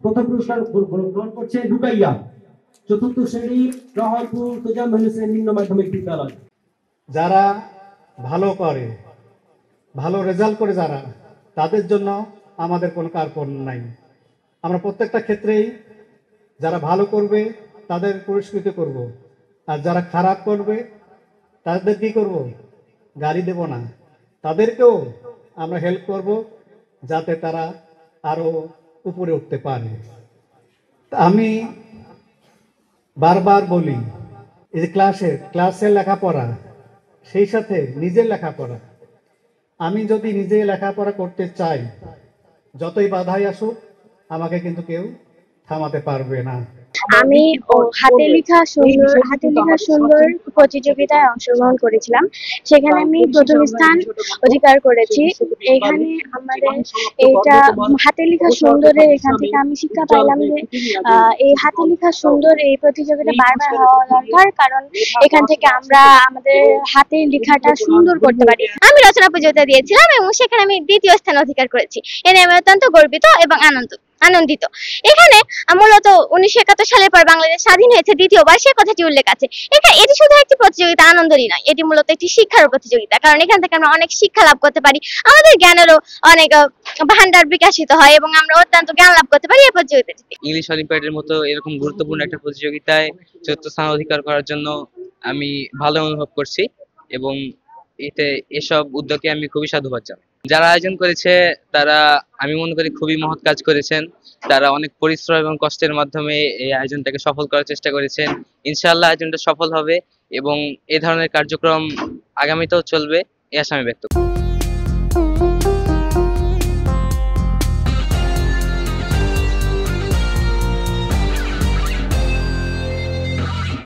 প্রথম পুরস্কার গ্রহণ করছে রুকাইয়া, চতুর্থ শ্রেণী, রহলপুর তোজাম্মেল হোসেন নিম্ন মাধ্যমিক বিদ্যালয়। যারা ভালো করে, ভালো রেজাল্ট করে যারা, তাদের জন্য আমাদের কোনো কার্পণ্য নাই। আমরা প্রত্যেকটা ক্ষেত্রেই যারা ভালো করবে তাদের পুরস্কৃত করব, আর যারা খারাপ করবে তাদের কি করব, গাড়ি দেব না, তাদেরকেও আমরা হেল্প করব যাতে তারা আরো উপরে উঠতে পারে। আমি বারবার বলি, এই যে ক্লাসের লেখাপড়া, সেই সাথে নিজের লেখাপড়া। আমি যদি নিজে লেখাপড়া করতে চাই, যতই বাধাই আসুক আমাকে কিন্তু কেউ থামাতে পারবে না। আমি হাতে লেখা সুন্দর প্রতিযোগিতায় অংশগ্রহণ করেছিলাম। সেখানে আমি প্রথম স্থান অধিকার করেছি। এখানে আমাদের এটা হাতে লেখা সুন্দরের এখান থেকে আমি শিক্ষা পাইলাম যে এই হাতে লেখা সুন্দর এই প্রতিযোগিতা বারবার হওয়া দরকার, কারণ এখান থেকে আমরা আমাদের হাতে লেখাটা সুন্দর করতে পারি। আমি রচনা প্রতিযোগিতা দিয়েছিলাম এবং সেখানে আমি দ্বিতীয় স্থান অধিকার করেছি। এনে আমি অত্যন্ত গর্বিত এবং আনন্দিত। এখানে মূলত 1971 সালের পর বাংলাদেশ স্বাধীন হয়েছে দ্বিতীয়বার, সে কথাটি উল্লেখ আছে। এটি শুধু একটি প্রতিযোগিতা, আনন্দেরই নয়, এটি মূলত একটি শিক্ষার প্রতিযোগিতা, কারণ এখান থেকে আমরা অনেক শিক্ষা লাভ করতে পারি, আমাদের জ্ঞানেরও অনেক ভান্ডার বিকাশিত হয় এবং আমরা অত্যন্ত জ্ঞান লাভ করতে পারি এই প্রতিযোগিতাটিতে। ইংলিশ অলিম্পিয়াডের মতো এরকম গুরুত্বপূর্ণ একটা প্রতিযোগিতায় চতুর্থ স্থান অধিকার করার জন্য আমি ভালো অনুভব করছি এবং এসব উদ্যোগে আমি খুবই সাধুবাদ জানাই। যারা আয়োজন করেছে তারা, আমি মনে করি, খুবই মহৎ কাজ করেছেন। তারা অনেক পরিশ্রম এবং কষ্টের মাধ্যমে এই আয়োজনটাকে সফল করার চেষ্টা করেছেন। ইনশাআল্লাহ আয়োজনটা সফল হবে এবং এ ধরনের কার্যক্রম আগামীতেও চলবে, এই আশা আমি ব্যক্ত করি।